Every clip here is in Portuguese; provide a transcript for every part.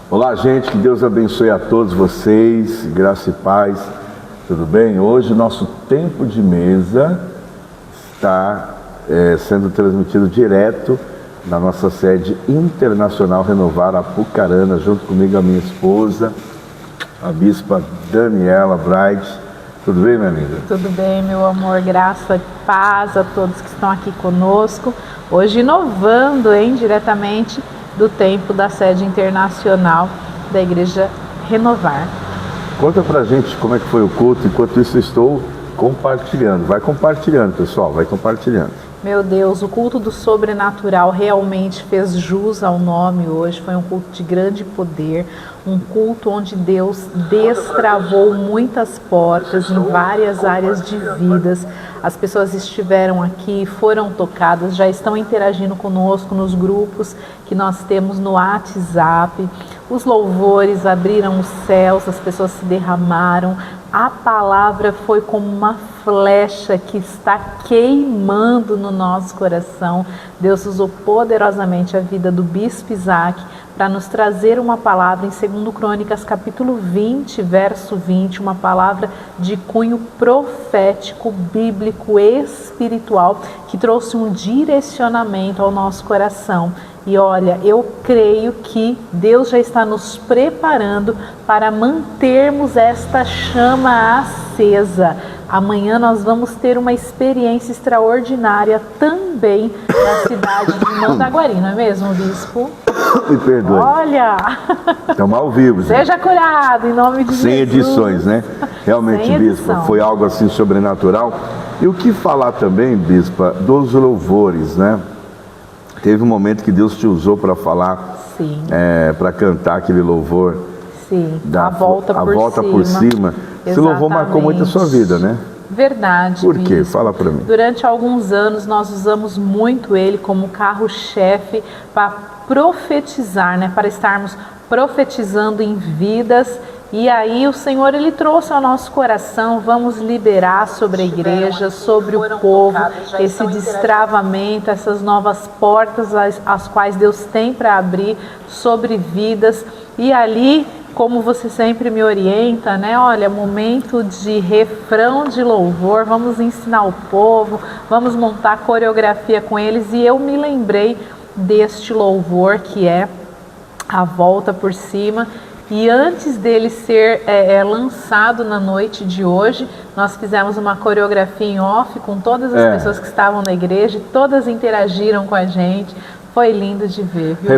Olá, gente, que Deus abençoe a todos vocês, graça e paz, tudo bem? Hoje o nosso tempo de mesa está sendo transmitido direto na nossa sede internacional Renovar Apucarana, junto comigo a minha esposa, a bispa Daniela Bright. Tudo bem, minha amiga? Tudo bem, meu amor, graça e paz a todos que estão aqui conosco. Hoje inovando, diretamente do tempo da sede internacional da Igreja Renovar. Conta pra gente como é que foi o culto, enquanto isso eu estou compartilhando. Vai compartilhando, pessoal, vai compartilhando. Meu Deus, o culto do sobrenatural realmente fez jus ao nome hoje. Foi um culto de grande poder, um culto onde Deus destravou muitas portas em várias áreas de vidas. As pessoas estiveram aqui, foram tocadas, já estão interagindo conosco nos grupos que nós temos no WhatsApp. Os louvores abriram os céus, as pessoas se derramaram. A palavra foi como uma flecha que está queimando no nosso coração. Deus usou poderosamente a vida do Bispo Isaac para nos trazer uma palavra em 2 Crônicas, capítulo 20, verso 20, uma palavra de cunho profético, bíblico, espiritual, que trouxe um direcionamento ao nosso coração. E olha, eu creio que Deus já está nos preparando para mantermos esta chama acesa. Amanhã nós vamos ter uma experiência extraordinária também na cidade de Mandaguari, não é mesmo, Bispo? Me perdoe. Olha! Estamos ao vivo. Seja curado, em nome de Jesus. Sem edições, né? Realmente, Bispa, foi algo assim sobrenatural. E o que falar também, Bispa, dos louvores, né? Teve um momento que Deus te usou para falar, para cantar aquele louvor. Sim, a volta por cima. Esse louvor marcou muito a sua vida, né? Verdade. Por quê? Fala para mim. Durante alguns anos nós usamos muito ele como carro-chefe para profetizar, né? Para estarmos profetizando em vidas. E aí o Senhor, Ele trouxe ao nosso coração, vamos liberar sobre a igreja, sobre o povo, esse destravamento, essas novas portas as quais Deus tem para abrir sobre vidas. E ali, como você sempre me orienta, né? Olha, momento de refrão de louvor, vamos ensinar o povo, vamos montar coreografia com eles. E eu me lembrei deste louvor que é A Volta por Cima. E antes dele ser lançado na noite de hoje, nós fizemos uma coreografia em off com todas as pessoas que estavam na igreja, todas interagiram com a gente. Foi lindo de ver, viu,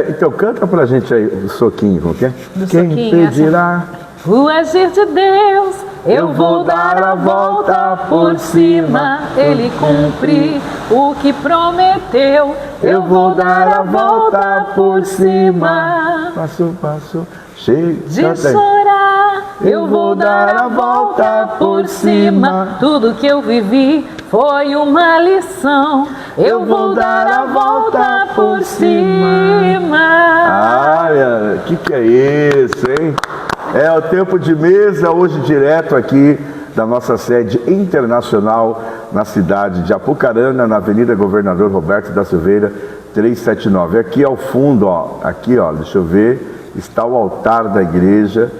então canta pra gente aí o soquinho, como que é? Quem pedirá o agir de Deus, eu vou dar a volta por cima. Ele cumprir o que prometeu, eu vou dar a volta por cima. Passo, passo, cheio de chorar, eu vou dar a volta por cima. Tudo que eu vivi foi uma lição, eu vou dar a volta por cima. Olha, que é isso, hein? É o tempo de mesa, hoje direto aqui da nossa sede internacional na cidade de Apucarana, na Avenida Governador Roberto da Silveira, 379. Aqui ao fundo, deixa eu ver, está o altar da igreja.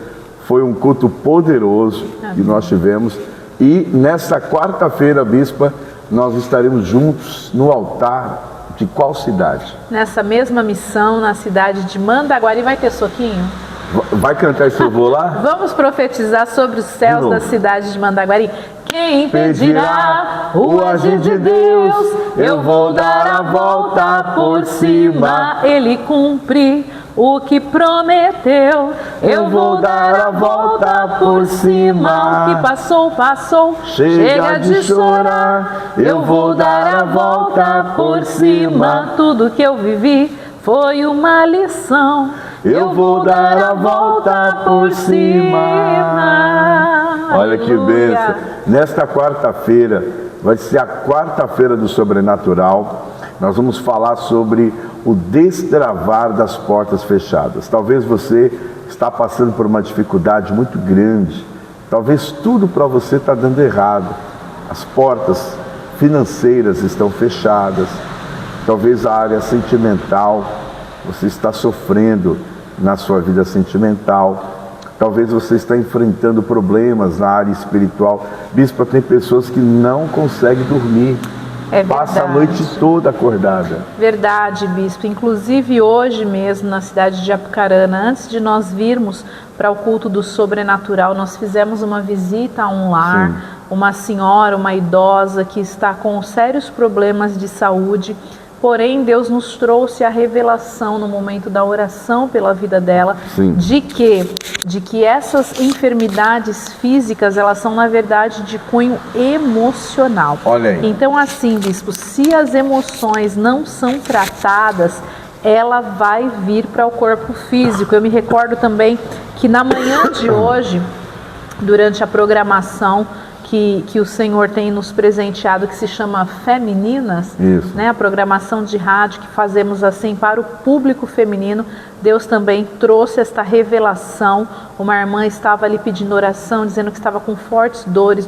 Foi um culto poderoso que nós tivemos. E nessa quarta-feira, Bispa, nós estaremos juntos no altar de qual cidade? Nessa mesma missão, na cidade de Mandaguari. Vai ter soquinho? Vai cantar esse louvor lá? Vamos profetizar sobre os céus da cidade de Mandaguari. Quem impedirá o agir de Deus? Eu vou dar a volta por cima. Ele cumprir o que prometeu, eu vou dar a volta por cima. O que passou, passou, chega de chorar. Eu vou dar a volta por cima. Tudo que eu vivi foi uma lição, eu vou dar a volta por cima. Olha que bênção. Nesta quarta-feira, vai ser a quarta-feira do sobrenatural. Nós vamos falar sobre o destravar das portas fechadas. Talvez você está passando por uma dificuldade muito grande. Talvez tudo para você está dando errado. As portas financeiras estão fechadas. Talvez a área sentimental, você está sofrendo na sua vida sentimental. Talvez você está enfrentando problemas na área espiritual. Bispo, tem pessoas que não conseguem dormir. Passa a noite toda acordada. Verdade, Bispo. Inclusive hoje mesmo, na cidade de Apucarana, antes de nós virmos para o culto do sobrenatural, nós fizemos uma visita a um lar. Sim. Uma senhora, uma idosa que está com sérios problemas de saúde. Porém, Deus nos trouxe a revelação no momento da oração pela vida dela, de que essas enfermidades físicas, elas são na verdade de cunho emocional. Olha aí. Então, assim, Bispo, se as emoções não são tratadas, ela vai vir para o corpo físico. Eu me recordo também que na manhã de hoje, durante a programação que o Senhor tem nos presenteado, que se chama Femininas, né? A programação de rádio que fazemos assim para o público feminino, Deus também trouxe esta revelação. Uma irmã estava ali pedindo oração, dizendo que estava com fortes dores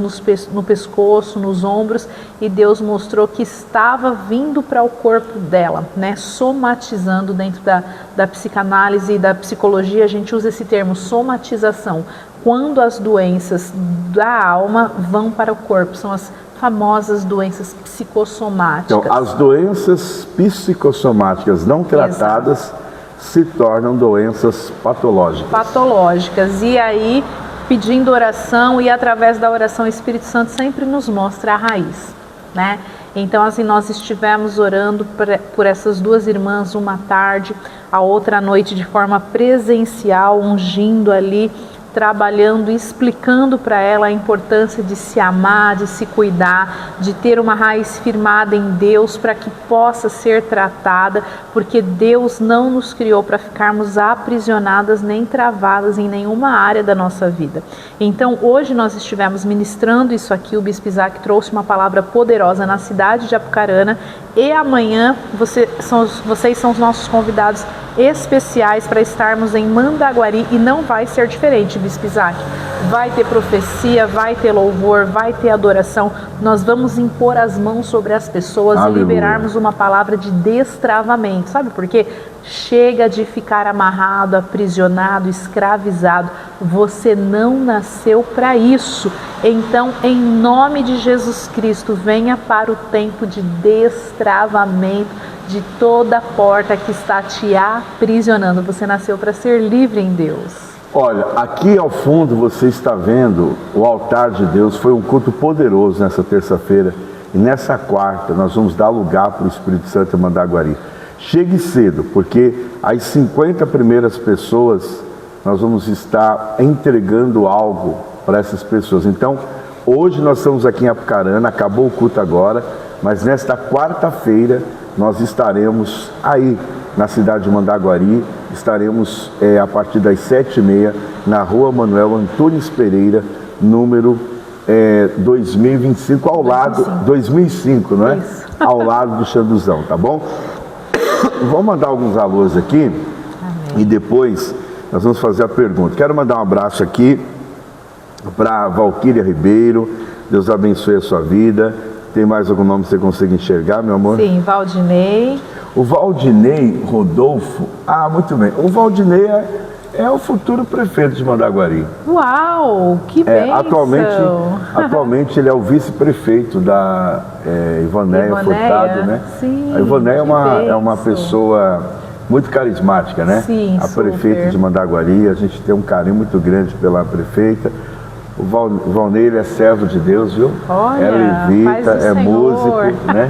no pescoço, nos ombros, e Deus mostrou que estava vindo para o corpo dela, né? Somatizando. Dentro da psicanálise e da psicologia, a gente usa esse termo, somatização. Quando as doenças da alma vão para o corpo, são as famosas doenças psicossomáticas. Então, as doenças psicossomáticas não tratadas se tornam doenças patológicas. Patológicas. E aí, pedindo oração, e através da oração, o Espírito Santo sempre nos mostra a raiz, né? Então, assim, nós estivemos orando por essas duas irmãs uma tarde, a outra à noite de forma presencial, ungindo ali, trabalhando e explicando para ela a importância de se amar, de se cuidar, de ter uma raiz firmada em Deus para que possa ser tratada, porque Deus não nos criou para ficarmos aprisionadas nem travadas em nenhuma área da nossa vida. Então hoje nós estivemos ministrando isso aqui, o Bispo Isaac trouxe uma palavra poderosa na cidade de Apucarana, e amanhã vocês são os nossos convidados especiais para estarmos em Mandaguari, e não vai ser diferente, Bispo Isaac. Vai ter profecia, vai ter louvor, vai ter adoração. Nós vamos impor as mãos sobre as pessoas. Aleluia. E liberarmos uma palavra de destravamento. Sabe por quê? Chega de ficar amarrado, aprisionado, escravizado. Você não nasceu para isso. Então, em nome de Jesus Cristo, venha para o tempo de destravamento de toda porta que está te aprisionando. Você nasceu para ser livre em Deus. Olha, aqui ao fundo você está vendo o altar de Deus. Foi um culto poderoso nessa terça-feira. E nessa quarta nós vamos dar lugar para o Espírito Santo em Mandaguari. Chegue cedo, porque as 50 primeiras pessoas nós vamos estar entregando algo para essas pessoas. Então, hoje nós estamos aqui em Apucarana, acabou o culto agora, mas nesta quarta-feira nós estaremos aí na cidade de Mandaguari, estaremos a partir das 7h30 na rua Manuel Antunes Pereira, número 2025, ao lado, 2005, não é? Isso. Ao lado do Xanduzão, tá bom? Vou mandar alguns alôs aqui. Amém. E depois nós vamos fazer a pergunta. Quero mandar um abraço aqui para Valquíria Ribeiro, Deus abençoe a sua vida. Tem mais algum nome que você consegue enxergar, meu amor? Sim, Valdinei. O Valdinei Rodolfo, muito bem. O Valdinei é o futuro prefeito de Mandaguari. Uau, que bênção! Atualmente ele é o vice-prefeito da Ivanéia Furtado, né? Sim, a Ivanéia é uma pessoa muito carismática, né? Sim, a prefeita de Mandaguari, a gente tem um carinho muito grande pela prefeita. O Valnei, ele é servo de Deus, viu? Olha, é levita, é músico, né?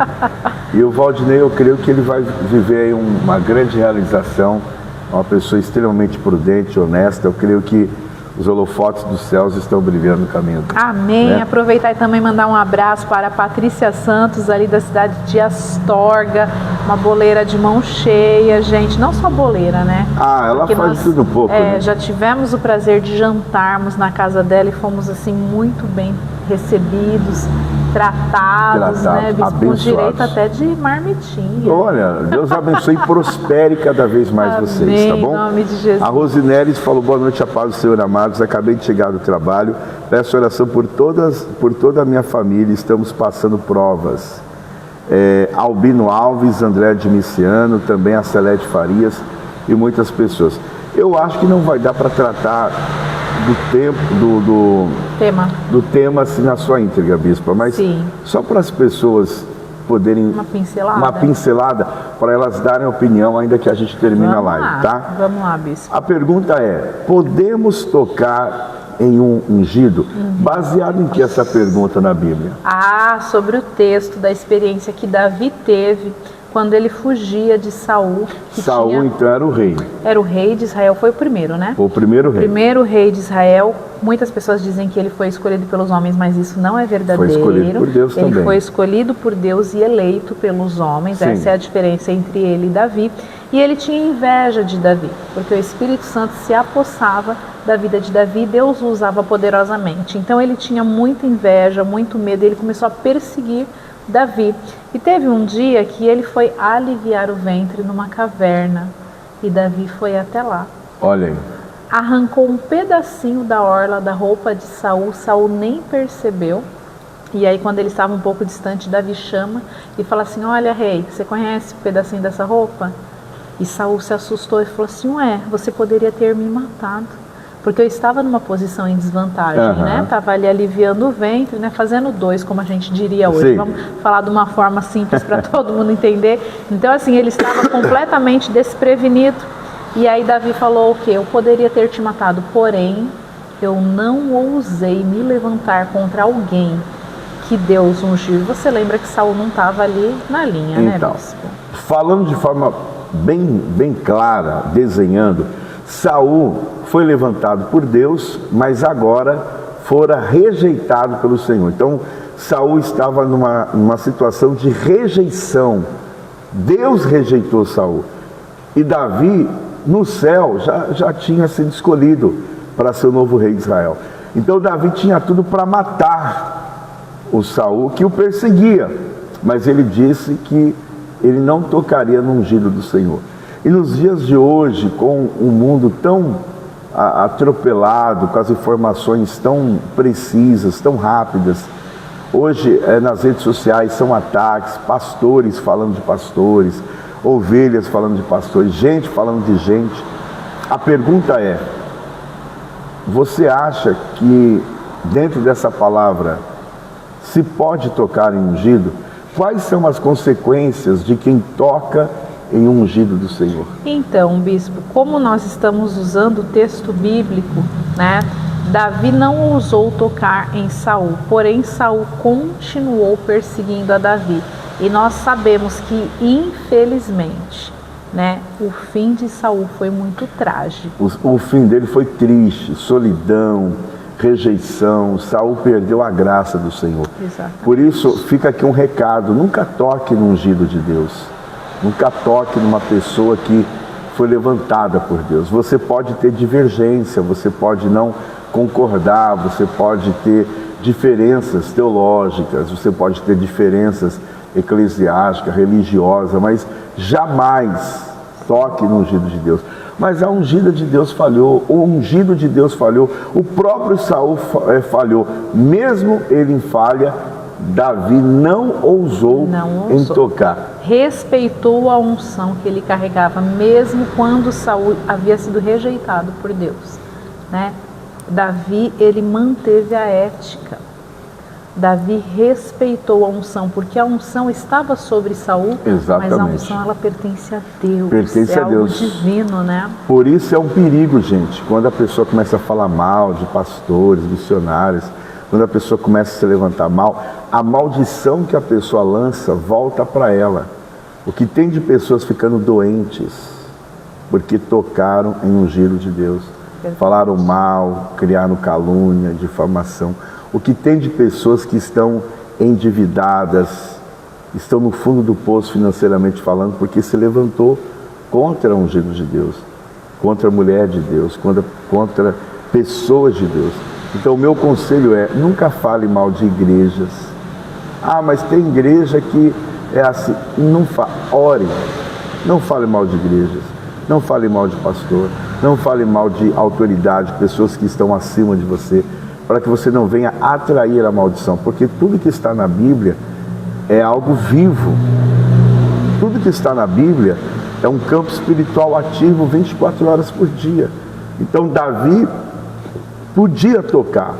E o Valdinei, eu creio que ele vai viver aí uma grande realização, uma pessoa extremamente prudente, honesta. Eu creio que os holofotes dos céus estão brilhando no caminho dele. Amém. Né? Aproveitar e também mandar um abraço para a Patrícia Santos, ali da cidade de Astorga, uma boleira de mão cheia, gente. Não só boleira, né? Ela faz tudo um pouco. Né? Já tivemos o prazer de jantarmos na casa dela e fomos assim muito bem recebidos, tratados, né, com direito até de marmitinha. Olha, Deus abençoe e prospere cada vez mais vocês, tá bom? Em nome de Jesus. A Rosineres falou: boa noite, a paz do Senhor, amados. Acabei de chegar do trabalho. Peço oração por toda a minha família. Estamos passando provas. Albino Alves, André Dimiciano, também a Celeste Farias. e muitas pessoas. Eu acho que não vai dar para tratar do tempo, do tema assim, na sua íntegra, Bispa, mas Sim. só para as pessoas poderem... Uma pincelada para elas darem opinião, ainda que a gente termine a live, lá, tá? Vamos lá, Bispo. A pergunta é, podemos tocar em um ungido? Baseado em que essa pergunta na Bíblia? Sobre o texto da experiência que Davi teve quando ele fugia de Saul. Saul, então, era o rei. Era o rei de Israel, foi o primeiro, né? Foi o primeiro rei. Primeiro rei de Israel. Muitas pessoas dizem que ele foi escolhido pelos homens, mas isso não é verdadeiro. Foi escolhido por Deus também. Ele foi escolhido por Deus e eleito pelos homens. Sim. Essa é a diferença entre ele e Davi. E ele tinha inveja de Davi, porque o Espírito Santo se apossava da vida de Davi e Deus o usava poderosamente. Então ele tinha muita inveja, muito medo, e ele começou a perseguir Davi. E teve um dia que ele foi aliviar o ventre numa caverna e Davi foi até lá. Olha aí. Arrancou um pedacinho da orla da roupa de Saul, Saul nem percebeu. E aí quando ele estava um pouco distante, Davi chama e fala assim: olha, rei, você conhece um pedacinho dessa roupa? E Saul se assustou e falou assim: ué, você poderia ter me matado, porque eu estava numa posição em desvantagem, né? Estava ali aliviando o ventre, né? Fazendo dois, como a gente diria hoje. Sim. Vamos falar de uma forma simples para todo mundo entender. Então, assim, ele estava completamente desprevenido. E aí Davi falou o quê? Eu poderia ter te matado, porém, eu não ousei me levantar contra alguém que Deus ungiu. Você lembra que Saul não estava ali na linha, então, né, Bispo? Falando de forma bem clara, desenhando, Saul foi levantado por Deus, mas agora fora rejeitado pelo Senhor. Então, Saul estava numa situação de rejeição. Deus rejeitou Saul. E Davi, no céu, já tinha sido escolhido para ser o novo rei de Israel. Então, Davi tinha tudo para matar o Saul, que o perseguia. Mas ele disse que ele não tocaria no ungido do Senhor. E nos dias de hoje, com um mundo tão atropelado, com as informações tão precisas, tão rápidas, hoje nas redes sociais são ataques, pastores falando de pastores, ovelhas falando de pastores, gente falando de gente. A pergunta é, você acha que dentro dessa palavra se pode tocar em ungido? Quais são as consequências de quem toca em um ungido do Senhor? Então, Bispo, como nós estamos usando o texto bíblico, né? Davi não ousou tocar em Saul, porém Saul continuou perseguindo a Davi. E nós sabemos que, infelizmente, né, o fim de Saul foi muito trágico. O fim dele foi triste, solidão, rejeição. Saul perdeu a graça do Senhor. Exatamente. Por isso, fica aqui um recado: nunca toque no ungido de Deus. Nunca toque numa pessoa que foi levantada por Deus. Você pode ter divergência, você pode não concordar, você pode ter diferenças teológicas, você pode ter diferenças eclesiásticas, religiosas, mas jamais toque no ungido de Deus. Mas a ungida de Deus falhou, o ungido de Deus falhou, o próprio Saul falhou. Mesmo ele em falha, Davi não ousou em tocar. Respeitou a unção que ele carregava, mesmo quando Saul havia sido rejeitado por Deus, né? Davi, ele manteve a ética. Davi respeitou a unção, porque a unção estava sobre Saul, exatamente, mas a unção ela pertence a Deus. Pertence a Deus. Algo divino, né? Por isso é um perigo, gente, quando a pessoa começa a falar mal de pastores, missionários, quando a pessoa começa a se levantar mal, a maldição que a pessoa lança volta para ela. O que tem de pessoas ficando doentes porque tocaram em ungido de Deus, falaram mal, criaram calúnia, difamação. O que tem de pessoas que estão endividadas, estão no fundo do poço financeiramente falando, porque se levantou contra o ungido de Deus, contra a mulher de Deus, contra pessoas de Deus. Então o meu conselho é, nunca fale mal de igrejas. Ah, mas tem igreja que é assim. Ore, não fale mal de igrejas, não fale mal de pastor, não fale mal de autoridade, pessoas que estão acima de você, para que você não venha atrair a maldição, porque tudo que está na Bíblia é algo vivo. Tudo que está na Bíblia é um campo espiritual ativo 24 horas por dia. Então Davi podia tocar,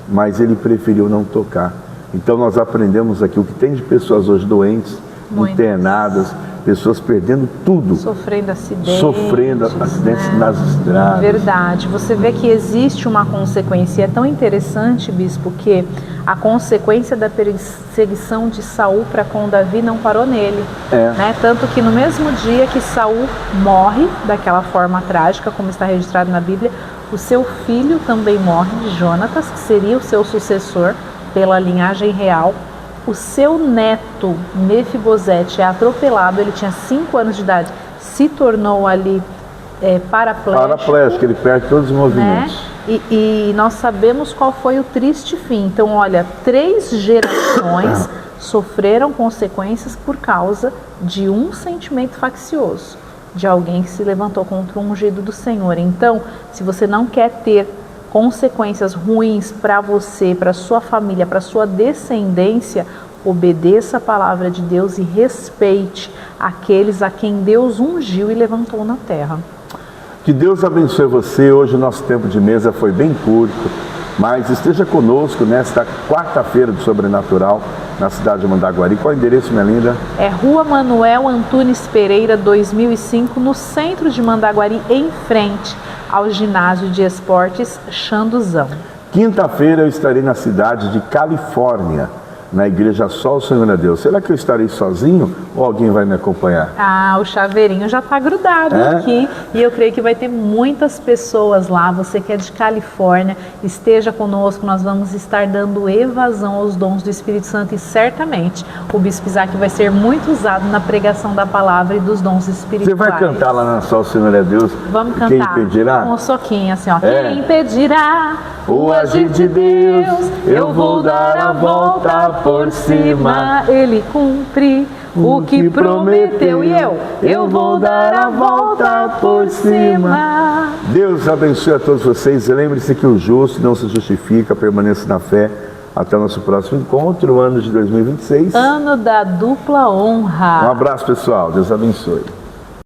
mas ele preferiu não tocar. Então nós aprendemos aqui o que tem de pessoas hoje doentes, internadas, pessoas perdendo tudo. Sofrendo acidentes. Sofrendo acidentes nas estradas. Verdade. Você vê que existe uma consequência. E é tão interessante, bispo, que a consequência da perseguição de Saul para com Davi não parou nele. Né? Tanto que no mesmo dia que Saul morre, daquela forma trágica, como está registrado na Bíblia, o seu filho também morre, Jonatas, que seria o seu sucessor pela linhagem real. O seu neto, Mefibosete, é atropelado, ele tinha 5 anos de idade, se tornou ali paraplégico. Paraplégico, ele perde todos os movimentos. Né? E nós sabemos qual foi o triste fim. Então, olha, 3 gerações sofreram consequências por causa de um sentimento faccioso, de alguém que se levantou contra o ungido do Senhor. Então, se você não quer ter consequências ruins para você, para sua família, para sua descendência, obedeça a palavra de Deus e respeite aqueles a quem Deus ungiu e levantou na terra. Que Deus abençoe você. Hoje o nosso tempo de mesa foi bem curto, mas esteja conosco nesta quarta-feira do Sobrenatural na cidade de Mandaguari. Qual é o endereço, minha linda? É Rua Manuel Antunes Pereira, 2005, no centro de Mandaguari, em frente ao ginásio de esportes Xanduzão. Quinta-feira eu estarei na cidade de Califórnia, na igreja Só o Senhor é Deus. Será que eu estarei sozinho ou alguém vai me acompanhar? O chaveirinho já está grudado aqui e eu creio que vai ter muitas pessoas lá. Você que é de Califórnia, esteja conosco, nós vamos estar dando evasão aos dons do Espírito Santo e certamente o Bispo Isaac vai ser muito usado na pregação da palavra e dos dons espirituais. Você vai cantar lá na Só o Senhor é Deus? Vamos cantar. Quem impedirá? Com um soquinho assim, ó. Quem impedirá o agir de Deus? Eu vou dar a volta por cima. Ele cumpre o que prometeu. E eu vou dar a volta por cima. Deus abençoe a todos vocês. Lembre-se que o justo não se justifica, permaneça na fé. Até o nosso próximo encontro, ano de 2026. Ano da dupla honra. Um abraço, pessoal. Deus abençoe.